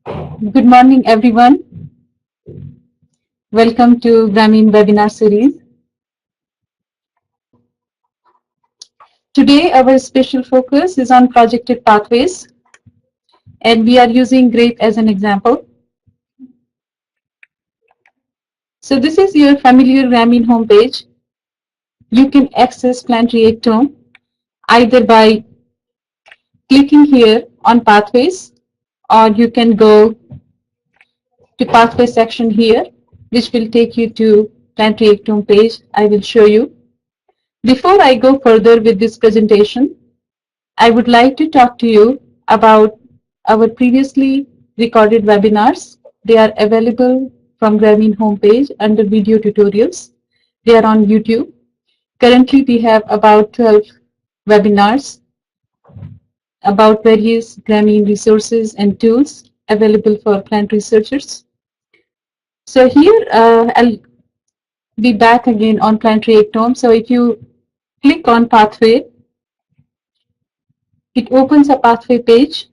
Good morning, everyone. Welcome to Grameen webinar series. Today, our special focus is on projected pathways, and we are using GRAPE as an example. So this is your familiar Grameen homepage. You can access Plant Reactome either by clicking here on Pathways, or you can go to Pathway section here, which will take you to Plant Reactome page. I will show you. Before I go further with this presentation, I would like to talk to you about our previously recorded webinars. They are available from Grameen homepage under video tutorials. They are on YouTube. Currently, we have about 12 webinars about various Grameen resources and tools available for plant researchers. So here, I'll be back again on Plant Reactome. So if you click on Pathway, it opens a Pathway page,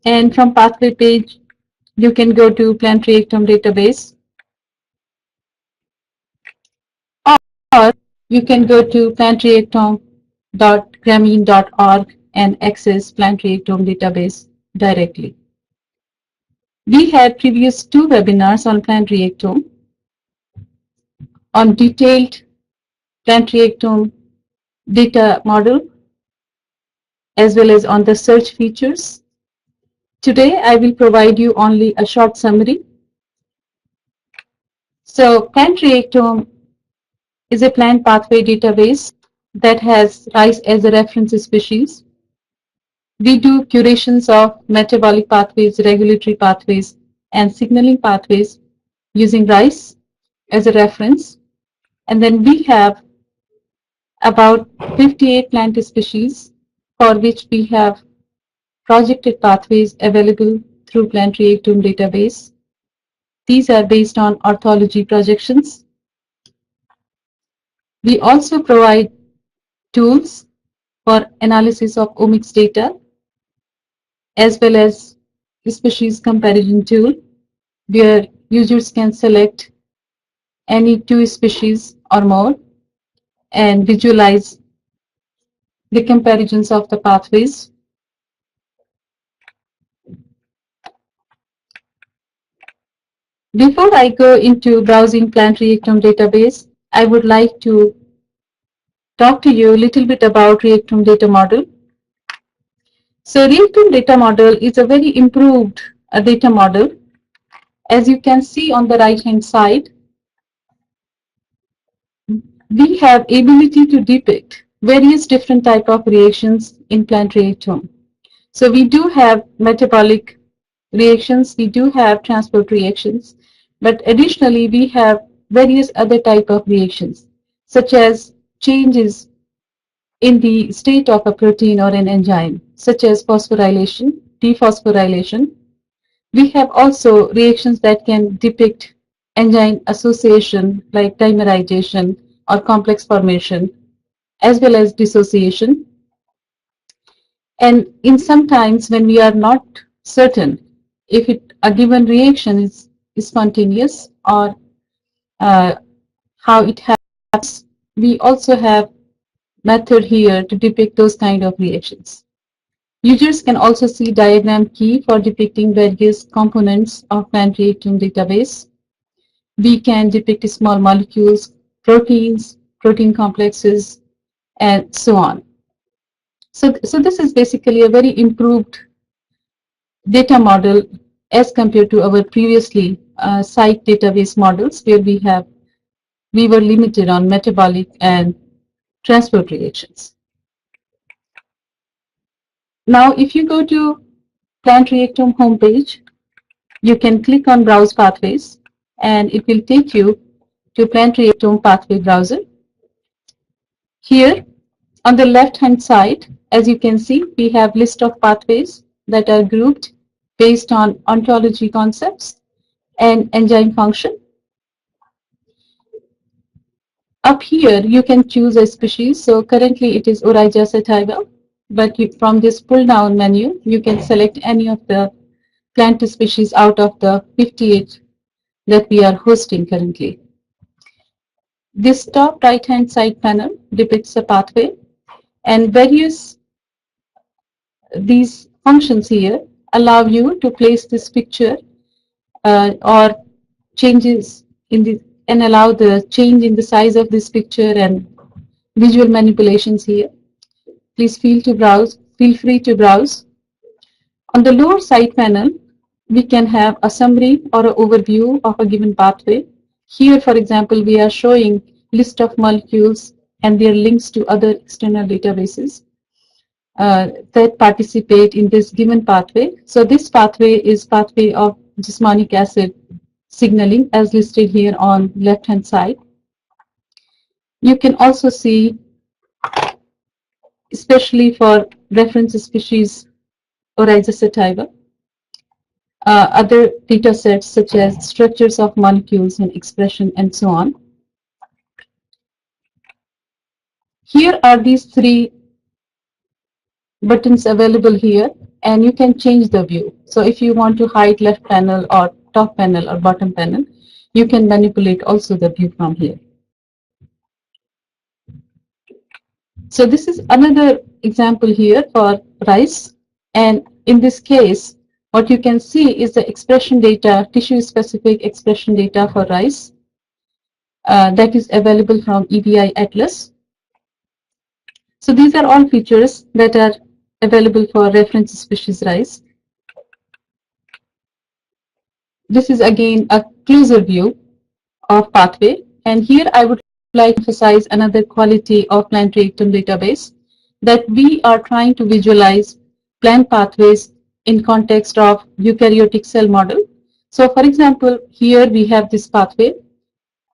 and from Pathway page, you can go to Plant Reactome database, or you can go to plantreactome.grameen.org and access Plant Reactome database directly. We had previous 2 webinars on Plant Reactome on detailed Plant Reactome data model as well as on the search features. Today, I will provide you only a short summary. So Plant Reactome is a plant pathway database that has rice as a reference species. We do curations of metabolic pathways, regulatory pathways, and signaling pathways using rice as a reference. And then we have about 58 plant species for which we have projected pathways available through Plant Reactome database. These are based on orthology projections. We also provide tools for analysis of omics data as well as species comparison tool where users can select any 2 species or more and visualize the comparisons of the pathways. Before I go into browsing Plant Reactome database, I would like to talk to you a little bit about Reactome data model. So Reactome data model is a very improved data model. As you can see on the right hand side, we have ability to depict various different type of reactions in Plant Reactome. So we do have metabolic reactions, we do have transport reactions, but additionally we have various other type of reactions, such as changes in the state of a protein or an enzyme, such as phosphorylation, dephosphorylation. We have also reactions that can depict enzyme association like dimerization or complex formation, as well as dissociation. And in sometimes when we are not certain if a given reaction is spontaneous or how it happens, we also have method here to depict those kind of reactions. Users can also see diagram key for depicting various components of Plant Reactome database. We can depict small molecules, proteins, protein complexes, and so on. So this is basically a very improved data model as compared to our previously site database models where we were limited on metabolic and transport reactions. Now, if you go to Plant Reactome homepage, you can click on Browse Pathways, and it will take you to Plant Reactome Pathway Browser. Here, on the left-hand side, as you can see, we have list of pathways that are grouped based on ontology concepts and enzyme function. Up here, you can choose a species. So currently it is Oryza sativa, but from this pull-down menu, you can select any of the plant species out of the 58 that we are hosting currently. This top right-hand side panel depicts a pathway, and various these functions here allow you to place this picture or changes in the and allow the change in the size of this picture and visual manipulations here. Please feel free to browse. On the lower side panel, we can have a summary or an overview of a given pathway. Here, for example, we are showing list of molecules and their links to other external databases that participate in this given pathway. So this pathway is pathway of jasmanic acid signaling as listed here on left hand side. You can also see, especially for reference species Oryza sativa, other data sets such as structures of molecules and expression and so on. Here are these three buttons available here, and you can change the view. So if you want to hide left panel or top panel or bottom panel, you can manipulate also the view from here. So this is another example here for rice, and in this case, what you can see is the expression data, tissue-specific expression data for rice that is available from EBI Atlas. So these are all features that are available for reference species rice. This is again a closer view of pathway, and here I would like to emphasize another quality of plant reactome database, that we are trying to visualize plant pathways in context of eukaryotic cell model. So for example, here we have this pathway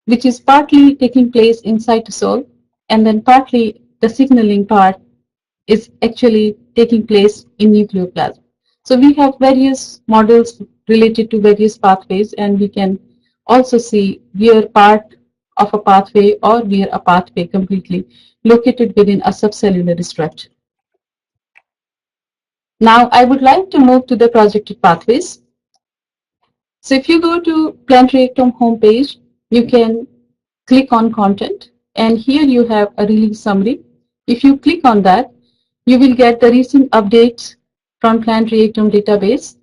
which is partly taking place in cytosol, and then partly the signaling part is actually taking place in nucleoplasm. So we have various models related to various pathways, and we can also see where part of a pathway or where a pathway completely located within a subcellular structure. Now I would like to move to the projected pathways. So if you go to Plant Reactome homepage, you can click on content, and here you have a release summary. If you click on that, you will get the recent updates from Plant Reactome database.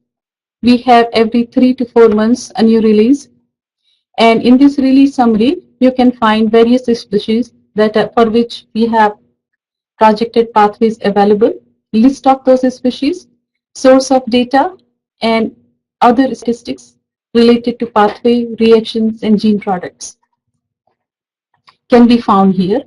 We have every 3 to 4 months a new release, and in this release summary, you can find various species that are, for which we have projected pathways available, list of those species, source of data, and other statistics related to pathway, reactions, and gene products can be found here.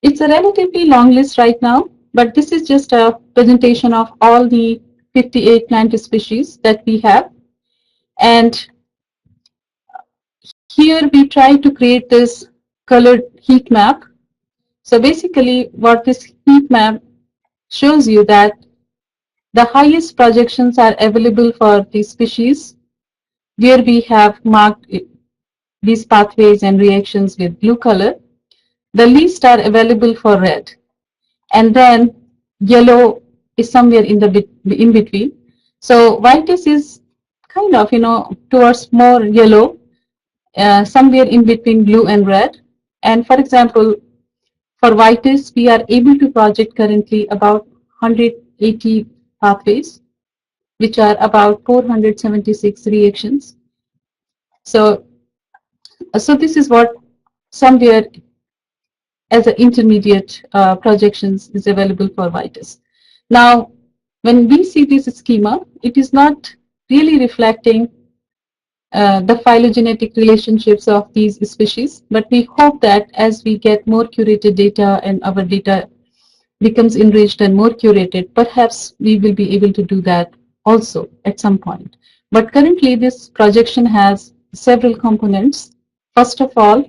It's a relatively long list right now, but this is just a presentation of all the 58 plant species that we have. And here we try to create this colored heat map. So basically what this heat map shows you that the highest projections are available for these species where we have marked these pathways and reactions with blue color. The least are available for red, and then yellow is somewhere in the in between. So whitish is kind of towards more yellow, somewhere in between blue and red. And for example, for whitish, we are able to project currently about 180 pathways, which are about 476 reactions. So this is what somewhere as an intermediate projections is available for whitish. Now, when we see this schema, it is not really reflecting the phylogenetic relationships of these species, but we hope that as we get more curated data and our data becomes enriched and more curated, perhaps we will be able to do that also at some point. But currently this projection has several components. First of all,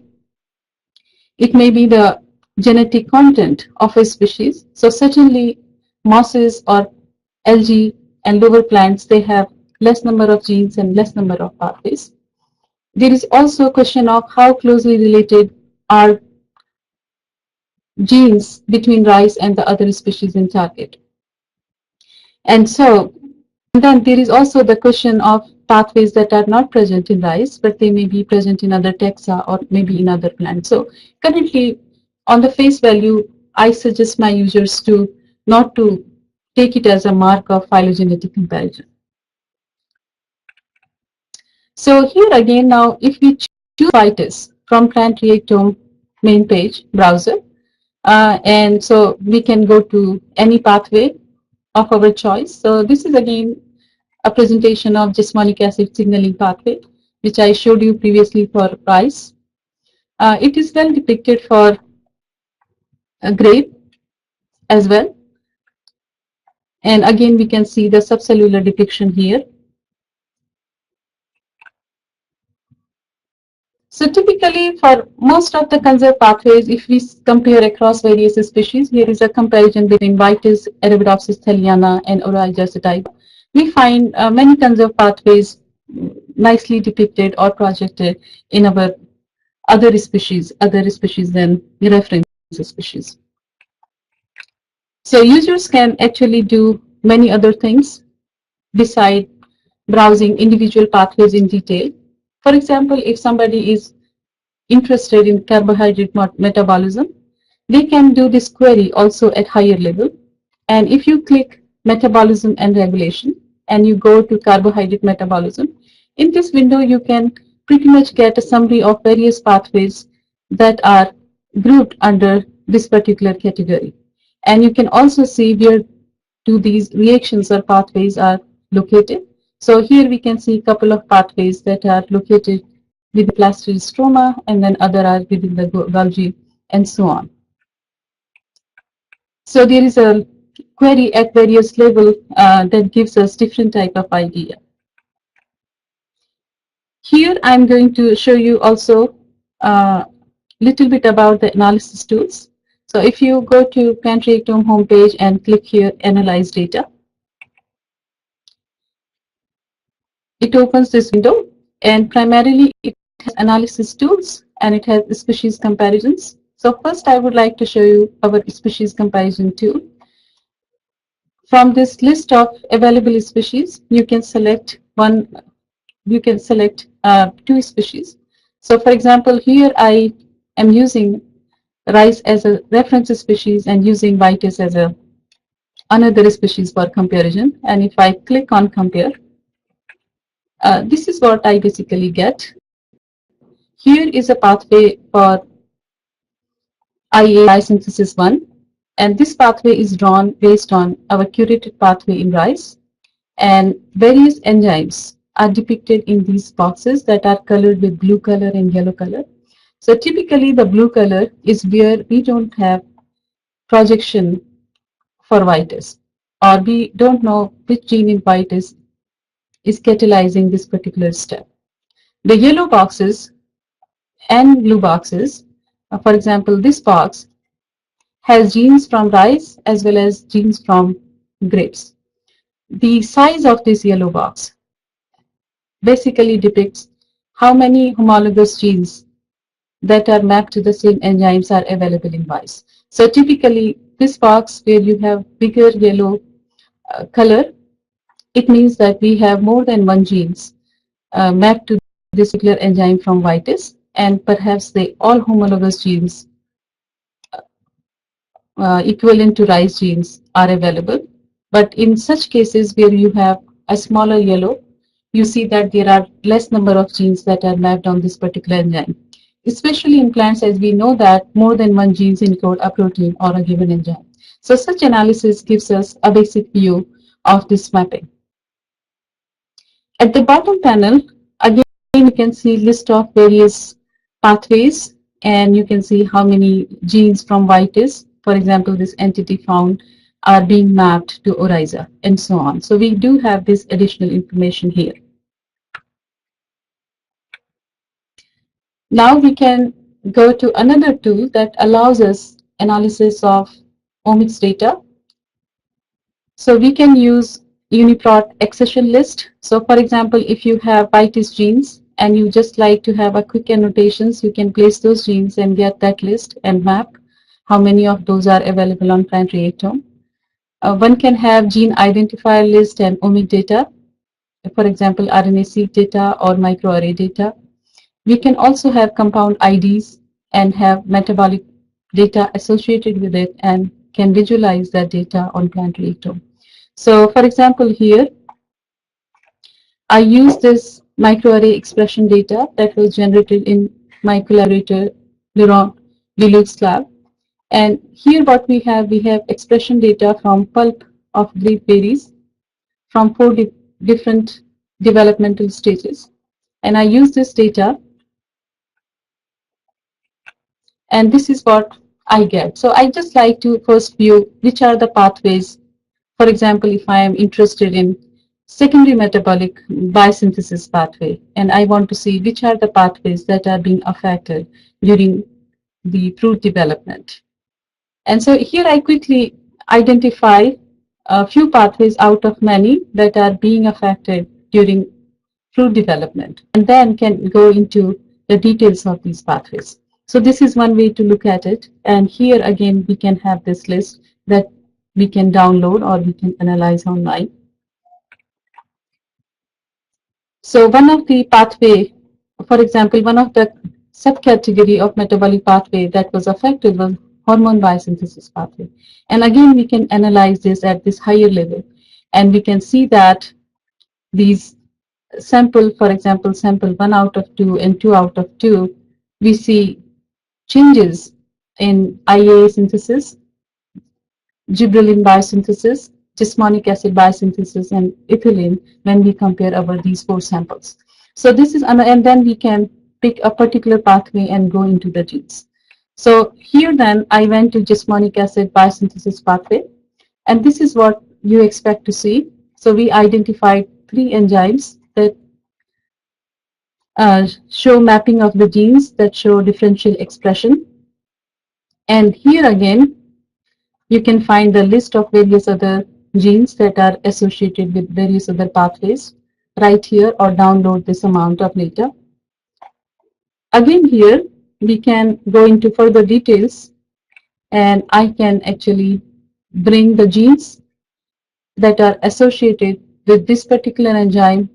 it may be the genetic content of a species. So certainly mosses or algae and lower plants, they have less number of genes and less number of pathways. There is also a question of how closely related are genes between rice and the other species in target. And so, and then there is also the question of pathways that are not present in rice, but they may be present in other taxa or maybe in other plants. So currently, on the face value, I suggest my users to not to take it as a mark of phylogenetic comparison. So here again, now if we choose Vitis from Plant Reactome main page browser, and so we can go to any pathway of our choice. So this is again a presentation of jasmonic acid signaling pathway, which I showed you previously for rice. It is well depicted for grape as well. And again, we can see the subcellular depiction here. So typically for most of the conserved pathways, if we compare across various species, here is a comparison between Vitis, Arabidopsis thaliana, and Oryza sativa. We find many conserved pathways nicely depicted or projected in our other species than reference species. So users can actually do many other things beside browsing individual pathways in detail. For example, if somebody is interested in carbohydrate metabolism, they can do this query also at higher level. And if you click metabolism and regulation and you go to carbohydrate metabolism, in this window you can pretty much get a summary of various pathways that are grouped under this particular category. And you can also see where do these reactions or pathways are located. So here we can see a couple of pathways that are located with the plastistroma, and then other are within the Golgi, and so on. So there is a query at various level that gives us different type of idea. Here I'm going to show you also a little bit about the analysis tools. So if you go to Plant Reactome homepage and click here, Analyze Data, it opens this window, and primarily it has analysis tools and it has species comparisons. So first I would like to show you our species comparison tool. From this list of available species, you can select two species. So for example, here I am using rice as a reference species and using Vitis as another species for comparison. And if I click on compare, this is what I basically get. Here is a pathway for IA synthesis 1, and this pathway is drawn based on our curated pathway in rice, and various enzymes are depicted in these boxes that are colored with blue color and yellow color. So typically the blue color is where we don't have projection for Vitis, or we don't know which gene in Vitis is catalyzing this particular step. The yellow boxes and blue boxes, for example, this box has genes from rice as well as genes from grapes. The size of this yellow box basically depicts how many homologous genes that are mapped to the same enzymes are available in rice. So typically this box where you have bigger yellow color, it means that we have more than one genes mapped to this particular enzyme from Vitis, and perhaps they all homologous genes equivalent to rice genes are available. But in such cases where you have a smaller yellow, you see that there are less number of genes that are mapped on this particular enzyme. Especially in plants, as we know that more than one genes encode a protein or a given enzyme. So such analysis gives us a basic view of this mapping. At the bottom panel, again, you can see list of various pathways, and you can see how many genes from Vitis, for example, this entity found, are being mapped to Oryza, and so on. So we do have this additional information here. Now we can go to another tool that allows us analysis of omics data. So we can use UniProt accession list. So for example, if you have Vitis genes and you just like to have a quick annotations, you can place those genes and get that list and map how many of those are available on Plant Reactome. One can have gene identifier list and omic data, for example, RNA-seq data or microarray data. We can also have compound IDs and have metabolic data associated with it and can visualize that data on plant reactome. So for example, here, I use this microarray expression data that was generated in my collaborator, Laurent Leloux's lab. And here what we have expression data from pulp of grape berries from 4 different developmental stages. And I use this data, and this is what I get. So I just like to first view which are the pathways. For example, if I am interested in secondary metabolic biosynthesis pathway, and I want to see which are the pathways that are being affected during the fruit development. And so here I quickly identify a few pathways out of many that are being affected during fruit development, and then can go into the details of these pathways. So this is one way to look at it. And here again, we can have this list that we can download or we can analyze online. So one of the pathway, for example, one of the subcategory of metabolic pathway that was affected was hormone biosynthesis pathway. And again, we can analyze this at this higher level. And we can see that these sample, for example, sample 1 out of 2 and 2 out of 2, we see changes in IAA synthesis, gibberellin biosynthesis, jasmonic acid biosynthesis, and ethylene when we compare these 4 samples. So this is, and then we can pick a particular pathway and go into the genes. So here then I went to jasmonic acid biosynthesis pathway, and this is what you expect to see. So we identified 3 enzymes that show mapping of the genes that show differential expression. And here again, you can find the list of various other genes that are associated with various other pathways right here, or download this amount of data. Again here, we can go into further details, and I can actually bring the genes that are associated with this particular enzyme,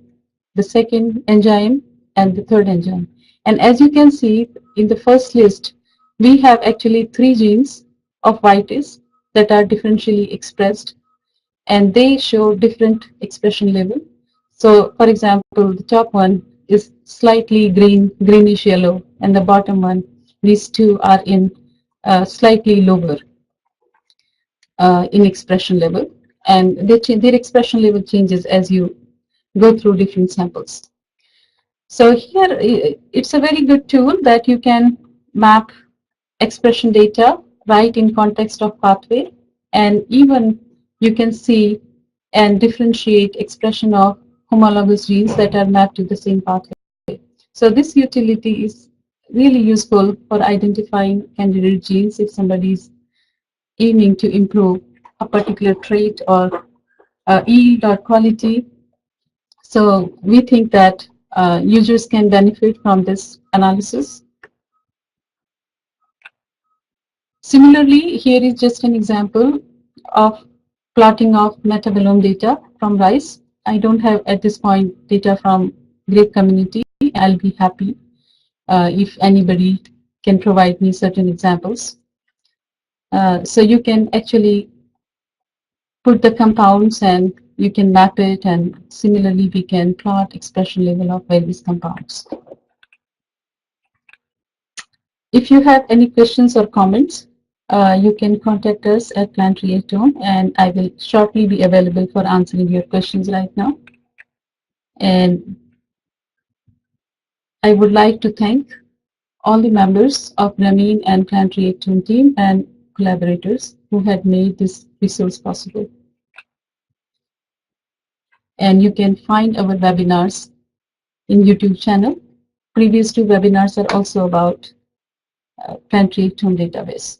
the second enzyme, and the third enzyme. And as you can see in the first list, we have actually 3 genes of vitis that are differentially expressed, and they show different expression level. So for example, the top one is slightly greenish yellow, and the bottom one, these 2 are in slightly lower in expression level, and their expression level changes as you go through different samples. So here, it's a very good tool that you can map expression data right in context of pathway, and even you can see and differentiate expression of homologous genes that are mapped to the same pathway. So this utility is really useful for identifying candidate genes if somebody is aiming to improve a particular trait or yield or quality. So we think that users can benefit from this analysis. Similarly, here is just an example of plotting of metabolome data from rice. I don't have at this point data from grape community. I'll be happy if anybody can provide me certain examples. So you can actually put the compounds and you can map it, and similarly we can plot expression level of various compounds. If you have any questions or comments, you can contact us at Plant Reactome, and I will shortly be available for answering your questions right now. And I would like to thank all the members of Ramin and Plant Reactome team and collaborators who had made this resource possible. And you can find our webinars in YouTube channel. Previous 2 webinars are also about Plant Reactome database.